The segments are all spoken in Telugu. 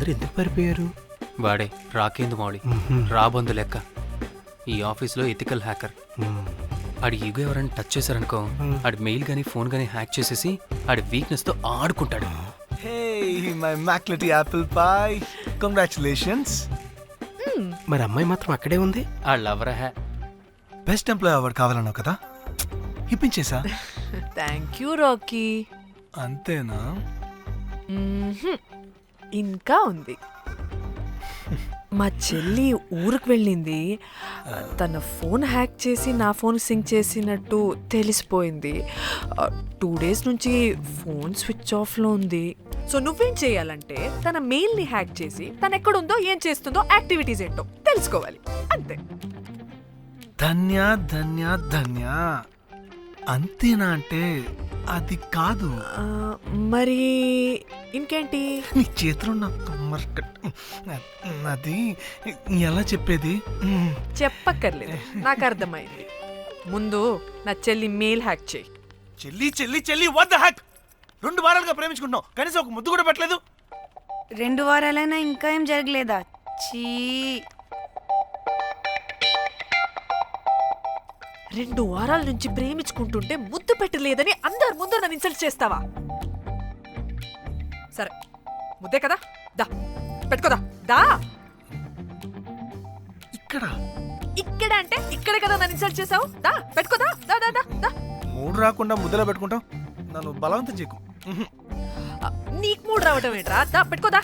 అందరు ఎందుకు పారిపోయారు? వాడే రాకేందు మౌళి, రాబందు లెక్క. ఈ ఆఫీస్లో ఎథికల్ హ్యాకర్. ఆడి ఈగో ఎవరైనా టచ్ చేశారనుకో, ఆడి మెయిల్ గానీ ఫోన్ గానీ హ్యాక్ చేసేసి ఆడి వీక్నెస్ తో ఆడుకుంటాడు. Hey, my McLetty apple pie. Congratulations. మరి అమ్మాయి మాత్రం అక్కడే ఉంది. ఆ లవర్ హ్యా. బెస్ట్ ఎంప్లాయ్ అవార్డు కావాలన్నావు కదా, ఇప్పించేసా. Thank you Rocky. అంతేనా? ఇంకా ఉంది. మా చెల్లి ఊరికి వెళ్ళింది. తన ఫోన్ హ్యాక్ చేసి నా ఫోన్ సింక్ చేసినట్టు తెలిసిపోయింది. 2 days నుంచి ఫోన్ స్విచ్ ఆఫ్లో ఉంది. సో నువ్వేం చేయాలంటే తన మెయిల్ని హ్యాక్ చేసి తను ఎక్కడుందో ఏం చేస్తుందో యాక్టివిటీస్ ఏంటో తెలుసుకోవాలి, అంతే. ధన్య ధన్య ధన్య. అంతేనా అంటే అది కాదు. మరి ఇంకేంటి? నీ చేతిలో అది ఎలా చెప్పేది? చెప్పక్కర్లేదు, నాకు అర్థమైంది. ముందు నా చెల్లి మెయిల్ హ్యాక్ చేయి. చెల్లి చెల్లి చెల్లి వాట్ ద హ్యాక్? 2 వారాలుగా ప్రేమించుకుంటున్నావు, కనీసం ఒక ముద్దు కూడా పెట్టలేదు. 2 వారాలైనా ఇంకా ఏం జరగలేదా? చీ. 2 వారాల నుంచి ప్రేమించుకుంటుంటే ముద్దు పెట్టలేదని అందరి ముందు నన్ను ఇన్సల్ట్ చేస్తావా? సరే, ముద్దే కదా, దా పెట్టుకోదా. దా. ఇక్కడ అంటే ఇక్కడే కదా నన్ను ఇన్సల్ట్ చేసావు. దా పెట్టుకోదా. దా దా దా దా. మూడు రాకుండా ముద్దలో పెట్టుకుంటాం, నన్ను బలవంతం చేయకు. నీకు మూడు రావటం ఏంట్రా? దా పెట్టుకోదా.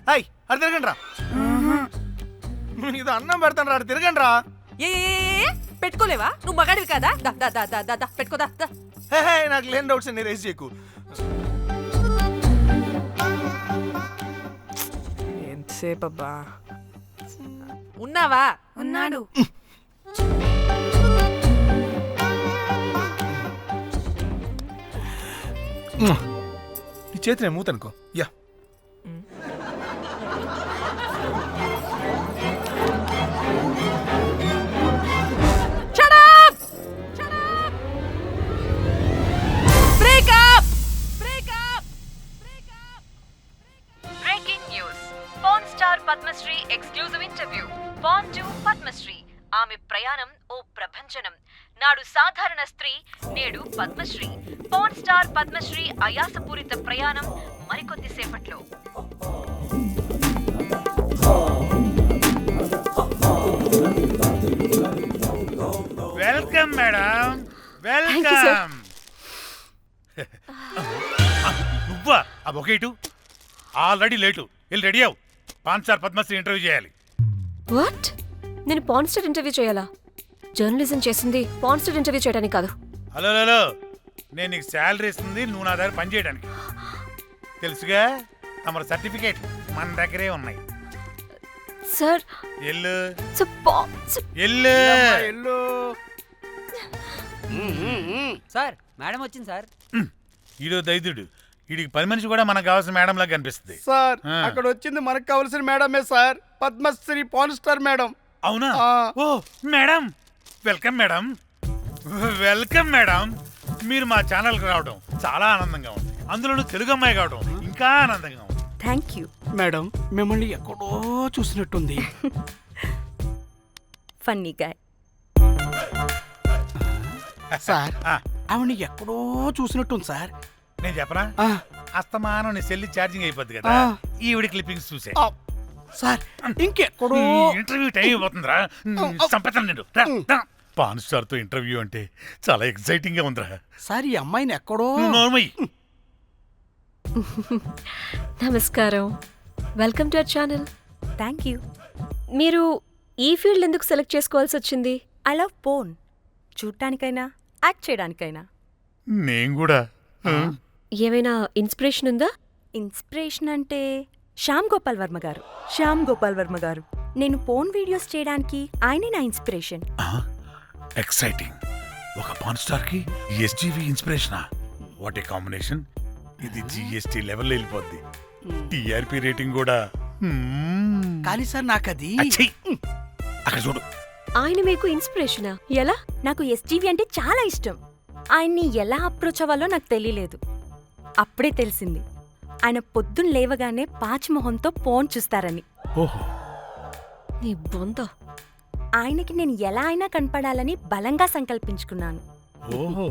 హాయ్, అది తిరగండి రా. ఇది అన్నం పెడతాను రా, తిరగండి రా. ఏ పెట్టుకోలేవా? నువ్వు మగాడివి కదా. దా దా దా దా దా దా పెట్టుకోదా. దా. హే, నాకు లేని డౌట్స్ అన్ని రేస్ చేయకు. ఎంతసేపు అబ్బా? ఉన్నావా? ఉన్నాడు. ఈ చేతి నేను మూతనుకో. Yeah, Padmashri exclusive interview. Pan to Padmashri. ఆమె ప్రయాణం ఓ ప్రభంజనం. నాడు సాధారణ స్త్రీ, నేడు పద్మశ్రీ. పాన్ స్టార్ పద్మశ్రీ అయాసపూరిత ప్రయాణం మరికొద్ది సేపట్లో. Welcome madam, welcome. నువ్వా? ఆ బొకేటు ఆల్రెడీ లేటు. వెళ్ళి రెడీ అవు, పాన్ స్టార్ పద్మశ్రీ ఇంటర్వ్యూ చేయాలి. వాట్? నేను పాన్ స్టార్ ఇంటర్వ్యూ చేయాలా? జర్నలిజం చేసింది పాన్ స్టార్ ఇంటర్వ్యూ చేయడానికి కాదు. హలో హలో, నేను నీకు శాలరీ ఇస్తుంది నువ్వు నా దగ్గర పని చేయడానికి. తెలుసుగా, తమ సర్టిఫికేట్ మన దగ్గరే ఉన్నాయి. సార్ ఎల్లు ఎల్లు. సార్ మేడం వచ్చింది సార్. ఈడో దైదుడు, వీడికి 10 మనిషి కూడా మనకు కావాల్సిన మేడం లాగా కనిపిస్తుంది సార్ అక్కడ వచ్చింది మనకు కావాల్సిన మేడమే sir, Padmashri pan star madam. అవునా? ఓ madam, welcome madam, welcome madam. మీరు మా ఛానల్కి రావడం చాలా ఆనందంగా ఉంది. అందులోనూ తెలుగు అమ్మాయి కావడం ఇంకా ఆనందంగా ఉంది. థ్యాంక్ యూ మేడం, మిమ్మల్ని ఎక్కడో చూసినట్టుంది. Funny guy. సార్ ఆవిడ ఎక్కడో చూసినట్టుంది సార్. నేను చెప్పనా? అస్తమానం నీ సెల్లి ఛార్జింగ్ అయిపోద్ది కదా, ఈవిడ క్లిప్పింగ్స్ చూసే. సార్ ఇంకెక్కడో ఇంటర్వ్యూ టైం అయిపోతుందిరా, సంపేతాను నేను. పాన్ స్టార్ తో ఇంటర్వ్యూ అంటే చాలా ఎక్సైటింగ్ గా ఉందిరా. సార్ ఈ అమ్మాయిని ఎక్కడో. నమస్కారం, welcome to our channel. Thank you. మీరు ఈ ఫీల్డ్ ఎందుకు సెలెక్ట్ చేసుకోవాల్సి వచ్చింది? I love porn. చూడటానికైనా యాక్ట్ చేయడానికైనా. నేను కూడా. ఏమైనా ఇన్స్పిరేషన్ ఉందా? ఇన్స్పిరేషన్ అంటే శ్యామ్ గోపాల్ వర్మ గారు. నేను పోన్ వీడియోస్ చేయడానికి ఆయనే నా ఇన్స్పిరేషన్. ఎక్సైటింగ్. ఒక పాన్ స్టార్ కి ఎస్జీవి ఇన్స్పిరేషనా? What a combination. ఇది జిఎస్టీ లెవెల్ వెళ్ళిపోద్ది. టిఆర్పి రేటింగ్ కూడా. కానీ సార్ నాకది అక్కడ చూడు. ఆయన మీకు ఇన్స్పిరేషనా? ఎలా? నాకు ఎస్జీవి అంటే చాలా ఇష్టం. ఆయన్ని ఎలా అప్రోచ్ అవ్వాలో నాకు తెలియలేదు. అప్పుడే తెలిసింది ఆయన పొద్దున్న లేవగానే పాచిమొహంతో ఫోన్ చూస్తారని. ఓహో, నీ బొంద. ఆయనకి నేను ఎలా అయినా కనపడాలని బలంగా సంకల్పించుకున్నాను. ఓహో.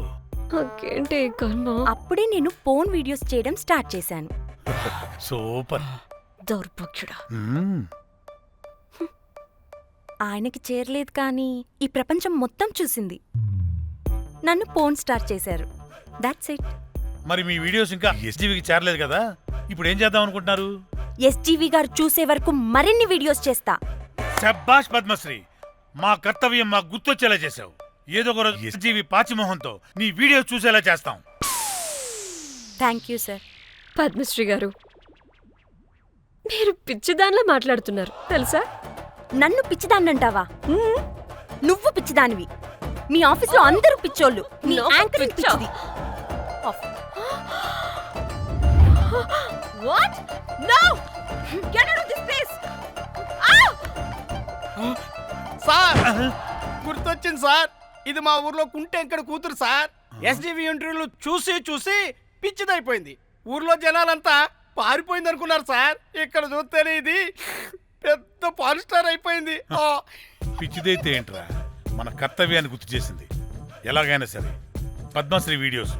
నాకేంటి ఈ కర్మ? అప్పుడే నేను ఫోన్ వీడియోస్ చేయడం స్టార్ట్ చేశాను. సూపర్. దౌర్భాగ్యుడా. మ్మ్. ఆయనకి చేరలేదు కానీ ఈ ప్రపంచం మొత్తం చూసింది. నన్ను ఫోన్ స్టార్ట్ చేశారు. That's it. మరి మీ వీడియోస్ ఇంకా ఎస్టీవీకి చేరలేదు కదా, ఇప్పుడు ఏం చేద్దాం అనుకుంటున్నారు? ఎస్టీవీ గారు చూసే వరకు మరిన్ని వీడియోస్ చేస్తా. శభాష్ పద్మశ్రీ, మా కర్తవ్యం మాకు గుర్తొచ్చేలా చేసావు. ఏదో ఒక రోజు ఎస్టీవీ పాచిమోహంతో నీ వీడియోస్ చూసేలా చేస్తాం. Thank you sir. పద్మశ్రీ గారు, మీరు పిచ్చిదానిలా మాట్లాడుతున్నారు తెలుసా? నన్ను పిచ్చిదాన్నంటావా? నువ్వు పిచ్చిదానివి. మీ ఆఫీస్లో అందరూ పిచ్చోళ్ళు. నీ నాకు యాంకరింగ్ పిచ్చా? పిచ్చిది. Of. What? No! Get out of this place! Sir గుర్తొచ్చింది సార్, ఇది మా ఊర్లో కుంటెంకడ కూతురు సార్. ఎస్డివి ఇంటర్వ్యూలు చూసి చూసి పిచ్చిదైపోయింది. ఊర్లో జనాలంతా పారిపోయింది అనుకున్నారు సార్. ఇక్కడ చూస్తేనే ఇది పెద్ద పవర్ స్టార్ అయిపోయింది. పిచ్చిదైతే ఏంట్రా, మన కర్తవ్యాన్ని గుర్తు చేసింది. ఎలాగైనా సరే పద్మశ్రీ వీడియోస్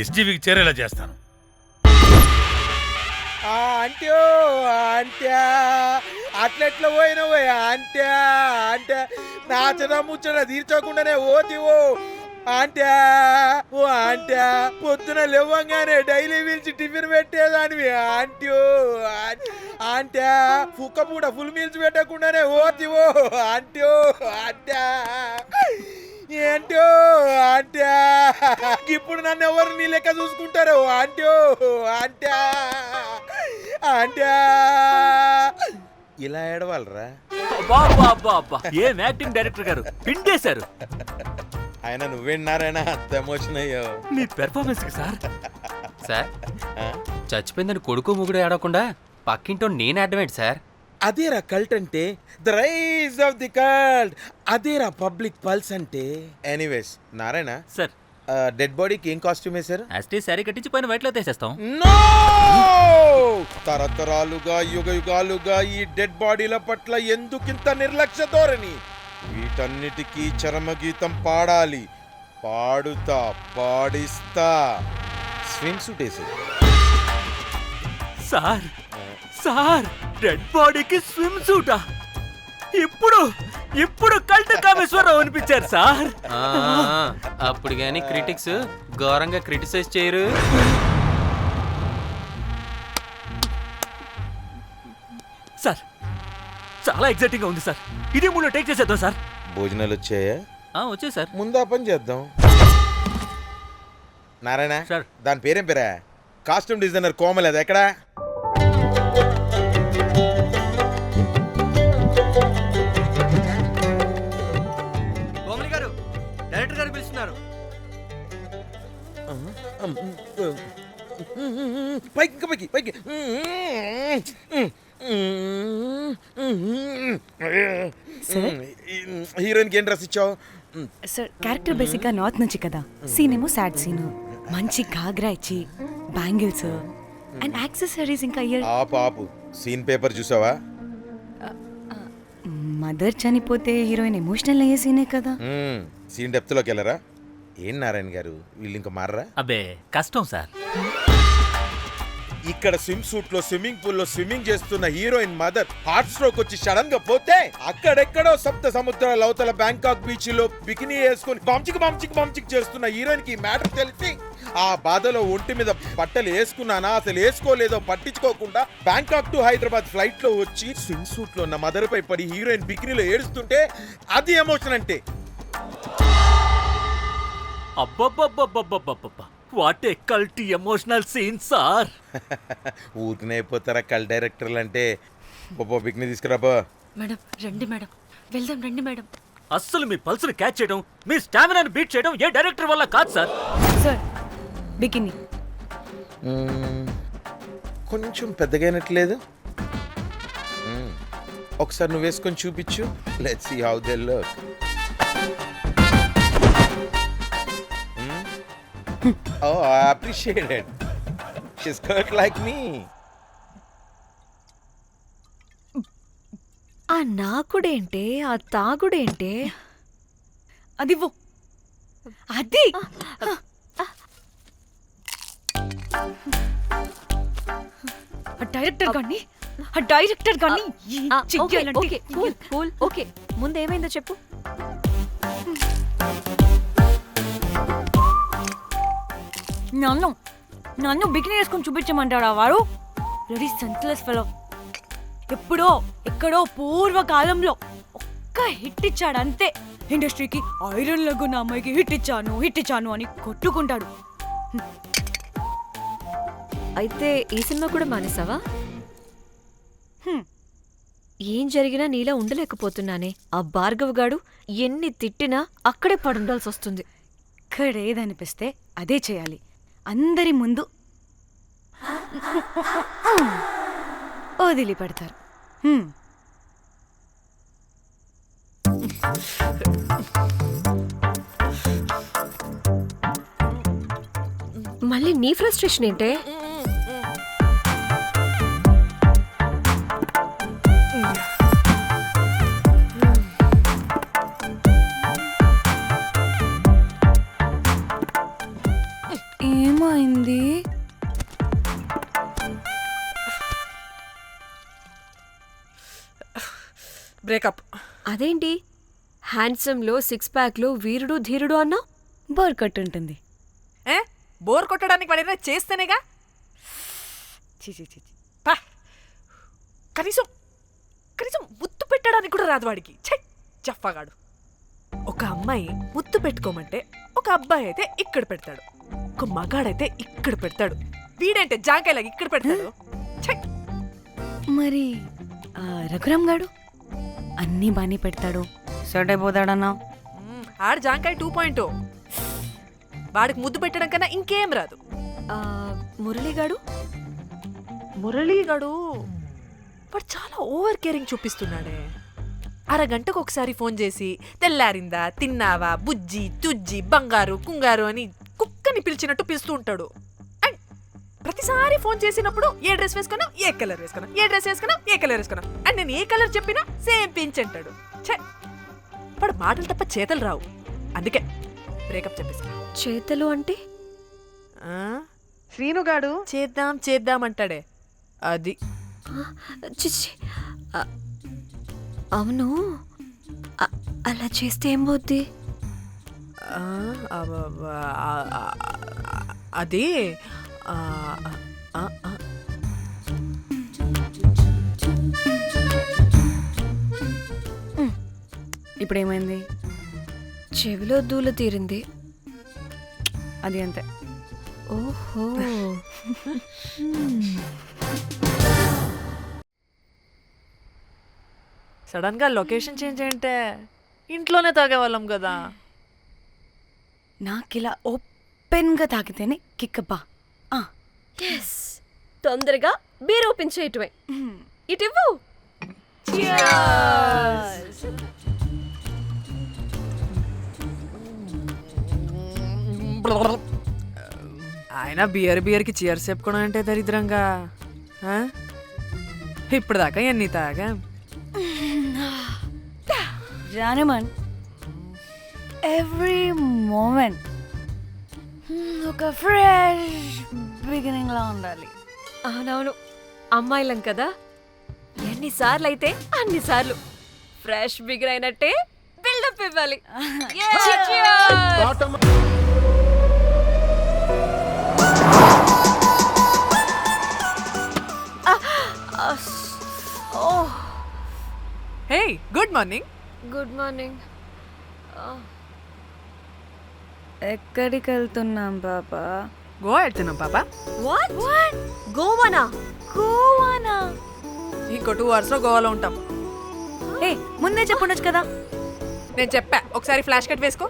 ఎస్టీవీకి చేరేలా చేస్తాను. అంట్యో అంట్యా అట్లెట్లా పోయినవో అంట్యా అంటే నాచన ముచ్చట తీర్చకుండానే ఓతివో అంట్యా. ఓ అంట్యా, పొద్దున లేవంగానే డైలీ పిలిచి టిఫిన్ పెట్టేదానివి అంట్యో అంట్యా. కుక్క పూట ఫుల్ మీల్స్ పెట్టకుండానే ఓతివో అంట్యో అంట్యా. ఏంటో అంట్యా, ఇప్పుడు నన్ను ఎవరు నీ లెక్క చూసుకుంటారు అంట్యో అంట్యా అంట్యా. ఇలా ఏడవాలరా? ఏం యాక్టింగ్ డైరెక్టర్ గారు పిండేశారు. ఆయన నువ్వేనారాయణ అంత ఎమోషన్ అయ్యో మీ పెర్ఫార్మెన్స్ కి సార్. సార్, చచ్చిపోయిందని కొడుకు ముగుడు ఏడవకుండా పక్కింటో నేను ఆడమేంటి సార్? అదేరా కల్ట్ అంటే, the rise of the cult. అదేరా పబ్లిక్ పల్స్ అంటే. ఎనీవేస్ నారాయణ సార్, డెడ్ బాడీకి ఏం కాస్ట్యూమ్ వేశారు? యాస్టీ శారీ కట్టించి పైన వైట్లో తీసేస్తాం. నో! తరతరాలుగా యుగ యుగాలుగా ఈ డెడ్ బాడీల పట్ల ఎందుకింత నిర్లక్ష్య ధోరణి? వీటన్నిటికీ చరమగీతం పాడాలి. పాడుతా, పాడిస్తా. స్విమ్ సూట్ వేసి సార్ సార్, డెడ్ బాడీకి స్విమ్ సూటా? ఇప్పుడు ఇప్పుడు కల్ట్ కామేశ్వరరావు అనిపించారు సార్. అప్పుడు గాని క్రిటిక్స్ ఘోరంగా క్రిటిసైజ్ చేయరు. సార్, చాలా ఎగ్జైటింగ్ గా ఉంది సార్. ఇది మూడు టేక్ చేసేద్దాం సార్. భోజనాలు వచ్చాయా? వచ్చే సార్. ముందా పని చేద్దాం. నారాయణ సార్. దాని పేరేం పేరా? కాస్ట్యూమ్ డిజైనర్ కోమల్, అది ఎక్కడా? కోమలి గారు, డైరెక్టర్ గారు పిలుస్తున్నారు. పైకి ఇంకా పైకి పైకి. హీరోయిన్కి ఏం డ్రెస్ ఇచ్చావు? సార్, క్యారెక్టర్ బేసిక్గా నార్త్ నుంచి కదా, సీన్ ఏమో సాడ్ సీన్. మంచి ఘాగ్రా ఇచ్చి బ్యాంగిల్స్ అండ్ యాక్సెసరీస్ ఇంకా ఇయర్. ఆపు సీన్ పేపర్ చూసావా? మదర్ చనిపోతే హీరోయిన్ ఎమోషనల్ అయ్యే సీనే కదా. సీన్ డెప్త్లోకి వెళ్ళరా? ఏం నారాయణ గారు, వీళ్ళు ఇంకా మారరా? అబ్బే కష్టం సార్. ఇక్కడ స్విమ్ సూట్ లో స్విమ్మింగ్ పూల్ లో స్విమ్మింగ్ చేస్తున్న హీరోయిన్ మదర్ హార్ట్ స్ట్రోక్ వచ్చి సడన్ గా పోతే, అక్కడెక్కడో సప్త సముద్రాల అవతల బ్యాంకాక్ బీచ్ లో బికినీ వేసుకొని బంచిక్ చేస్తున్న హీరోయిన్ కి మ్యాటర్ తెలిసి ఆ బాధలో ఒంటి మీద బట్టలు వేసుకున్నానా అసలు వేసుకోలేదో పట్టించుకోకుండా బ్యాంకాక్ టు హైదరాబాద్ ఫ్లైట్ లో వచ్చి స్విమ్ సూట్ లో ఉన్న మదర్ పై పడి హీరోయిన్ బికినీలో ఏడుస్తుంటే అది ఎమోషన్ అంటే. అబ్బబ్బబ్బబ్బబ్బబ్బబ్బ, what a cult emotional scene sir. ఊరికనే అయిపోతారా కల్ డైరెక్టర్లు అంటే? బికినీ తీసుకురాబో. మేడం రండి మేడం, వెళ్దాం రండి మేడం. అస్సలు మీ పల్స్ని క్యాచ్ చేయడం, మీ స్టామినాని బీట్ చేయడం ఏ డైరెక్టర్ వల్ల కాదు సార్. సార్, బికినీ కొంచెం పెద్దగైనట్లేదు. ఒకసారి నువ్వు వేసుకొని చూపించు. Let's see how they look. Oh, I appreciate it. She's cut like me. ఆ నాకుడేంటే, ఆ తాగుడేంటే? అదివ్వు. అది డైరెక్టర్ గాని ఓకే ముందు ఏమైందో చెప్పు. నన్ను బికినీ వేసుకొని చూపించమంటాడా వాడు? Ready senseless fellow. ఎప్పుడో ఎక్కడో పూర్వకాలంలో ఒక్క హిట్ ఇచ్చాడు అంతే. ఇండస్ట్రీకి ఐరన్ లెగ్ ఉన్న అమ్మాయికి హిట్ ఇచ్చాను అని కొట్టుకుంటాడు. అయితే ఈ సినిమా కూడా మానేసావా? ఏం జరిగినా నీలా ఉండలేకపోతున్నానే. ఆ భార్గవ్ గాడు ఎన్ని తిట్టినా అక్కడే పడుండాల్సి వస్తుంది. ఇక్కడ ఏదనిపిస్తే అదే చేయాలి. అందరి ముందు వదిలిపెడతారు. మళ్ళీ నీ ఫ్రస్ట్రేషన్ ఏంటే? ఏమైంది? బ్రేకప్. అదేంటి హ్యాండ్సమ్ లో 6 ప్యాక్ లో వీరుడు ధీరుడు అన్నా? బోర్ కొట్టు ఉంటుంది. బోర్ కొట్టడానికి వాడైనా చేస్తేనేగా. పా. కనీసం ముద్దు పెట్టడానికి కూడా రాదు వాడికి. చెప్పగాడు. ఒక అమ్మాయి ముద్దు పెట్టుకోమంటే ఒక అబ్బాయి అయితే ఇక్కడ పెడతాడు, ఒక మగాడైతే ఇక్కడ పెడతాడు. వీడంటే జాంకాయలాగా ఇక్కడ పెడతాడు. మరి రఘురామ్ గాడు అన్నీ బానే పెడతాడు, సెట్ అయిపోతాడన్నా. ఆడు జాంకాయ 2.0. వాడికి ముద్దు పెట్టడం కన్నా ఇంకేం రాదు. మురళీగాడు వాడు చాలా ఓవర్ కేరింగ్ చూపిస్తున్నాడే. అరగంటకు ఒకసారి ఫోన్ చేసి తెల్లారిందా, తిన్నావా, బుజ్జి తుజ్జి, బంగారు కుంగారు అని కుక్కని పిలిచినట్టు పిలుస్తూ ఉంటాడు. అండ్ ప్రతిసారి ఫోన్ చేసినప్పుడు ఏ డ్రెస్ వేసుకున్నావు, ఏ కలర్ వేసుకున్నావు, ఏ డ్రెస్ వేసుకున్నావు, ఏ కలర్ వేసుకున్నావు అండ్ నేను ఏ కలర్ చెప్పినా సేమ్ పించ్ అంటాడు. వాడు మాటలు తప్ప చేతలు రావు. అందుకే బ్రేకప్ చెప్పేసి. చేతలు అంటే శ్రీనుగాడు చేద్దాం అంటాడే అది. చిచ్చి అవును, అలా చేస్తే ఏం పోద్ది? అది ఇప్పుడు ఏమైంది? చెవిలో దూల తీరింది. అది అంతే. ఓహో. సడన్ గా లొకేషన్ చేంజ్ అంటే ఇంట్లోనే తాగేవాళ్ళం కదా. నాకిలా ఓపెన్ గా తాగితేనే కిక్కబ్బా. తొందరగా బీర్ ఓపెన్ చేయటమే. ఇటివ్వు. ఆయన బియర్కి చీర్స్ చెప్పుకోవడం అంటే దరిద్రంగా. ఇప్పుడు దాకా ఎన్ని తాగా జానమన్. ఎవ్రీ మూమెంట్ ఒక ఫ్రెష్ బిగినింగ్ లా ఉండాలి. అవునవును, అమ్మాయిలం కదా, ఎన్నిసార్లు అయితే అన్నిసార్లు ఫ్రెష్ బిగిన్ అయినట్టే బిల్డప్ ఇవ్వాలి. హే, గుడ్ మార్నింగ్. Good morning. ఎక్కడికి వెళ్తున్నాం పాపా? గోవా వెళ్తున్నాం పాపా. వాట్? గోవానా? ఇంకో 2 hours లో గోవాలో ఉంటాం. ఏ ముందే చెప్పుండొచ్చు కదా. నేను చెప్పా, ఒకసారి ఫ్లాష్ కట్ వేసుకో.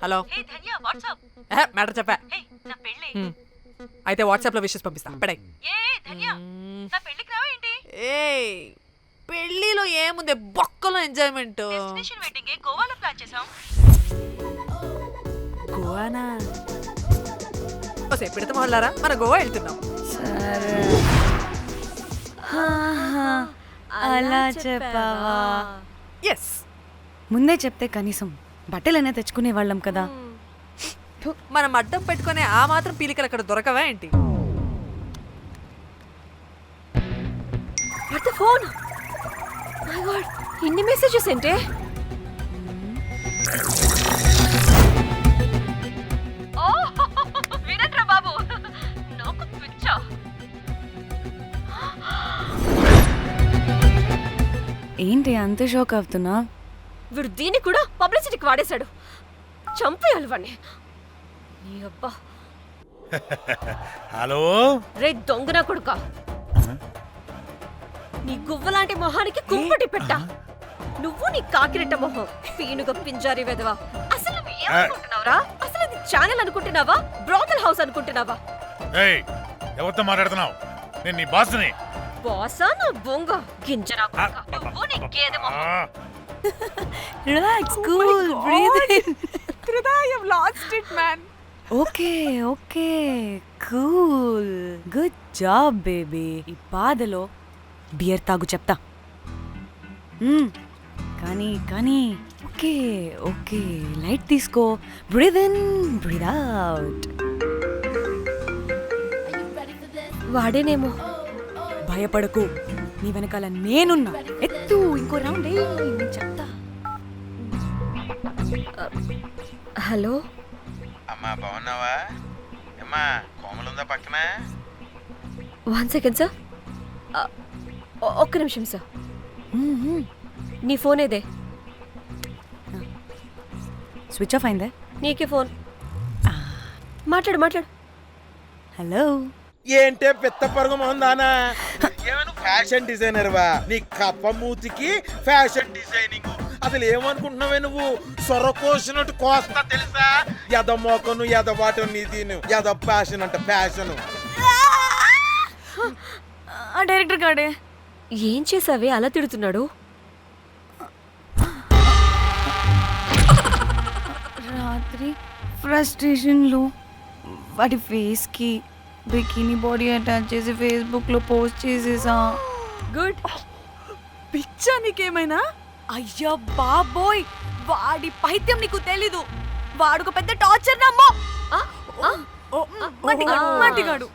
హలో, మ్యాటర్ చెప్పా. అయితే వాట్సాప్ లో విషెస్ పంపిస్తా. పడాయి. పెళ్లిలో ఏముంది, బొక్కలో ఎంజాయ్మెంట్. గోవానా? ఇంకోసేపు వాళ్ళారా మన గోవా వెళ్తున్నాం. సరే అలా చెప్పావా? ఎస్, ముందే చెప్తే కనీసం బట్టలైనా తెచ్చుకునే వాళ్ళం కదా. మనం అడ్డం పెట్టుకునే ఆ మాత్రం పీలికలు అక్కడ దొరకవా ఏంటి? ఫోన్ మై గాడ్, ఇన్ని మెసేజెస్ ఏంటే? ఓ వినట్రా బాబు, నాకు పిచ్చా. ఏంటి అంత షోక్ అవుతున్నా? వీడు దీన్ని కూడా పబ్లిసిటీకి వాడేశాడు. చంపేయాలి వాడిని. నీ అబ్బా. హలో రే దొంగన కొడుకా, నీ గువ్వలాంటి మొహానికి కుంపటి పెట్ట. నువ్వు నీ కాకిరెట్ట మొహం, పీనుగ పింజారి వెదవా. అసలు నువ్వు ఏమనుకుంటున్నావురా? అసలు ఇది ఛానల్ అనుకుంటున్నావా, బ్రోకల్ హౌస్ అనుకుంటున్నావా? ఏయ్, ఎవరితో మాట్లాడుతున్నావు? నేను నీ బాస్ని. బాసా నా బొంగ గింజరా కొడుకా. నువ్వు నీ గేదె మొహం. Relax, cool, breathe in. I have lost it, man. Okay okay, cool, good job baby. ఈ బాధలో బియర్ తాగు చెప్తా. కానీ కానీ ఓకే ఓకే, లైట్ తీసుకో. Breathe in, breathe out. వాడేనేమో. భయపడకు, నీ వెనకాల నేనున్నా. ఎత్తు, ఇంకో రౌండ్ నేను చెప్తా. హలో అమ్మా, బాగున్నావా? అమ్మా, కోమలుందా పక్కన? 1 సెకండ్ సార్. ఒక్క నిమిషం సార్. నీ ఫోన్ ఏదే? స్విచ్ ఆఫ్ అయిందే. నీకే ఫోన్. మాట్లాడు మాట్లాడు. హలో, ఏంటే పెద్ద పరుగు మొహందానా? ఏమను ఫ్యాషన్ డిజైనర్ వా? నీ కప్ప మూతికి ఫ్యాషన్ డిజైనింగ్. అసలు ఏమనుకుంటున్నావే నువ్వు? సొర కోసినట్టు కోస్తా తెలుసా? ఎద మోకను, ఎద వాటను, నీ దీని ఎద ఫ్యాషన్ అంట ఫ్యాషన్. ఆ డైరెక్టర్ గాడే ఏం చేసావే అలా తిడుతున్నాడు? రాత్రి ఫ్రస్ట్రేషన్లో వాడి ఫేస్కి బికినీ బాడీ అటాచ్ చేసి ఫేస్బుక్లో పోస్ట్ చేసేసా. గుడ్. పిచ్చా నీకేమైనా? అయ్యా బాబోయ్, వాడి పైత్యం నీకు తెలీదు. వాడు ఒక పెద్ద టార్చర్ నమ్మో. ఆ? మట్టిగాడు.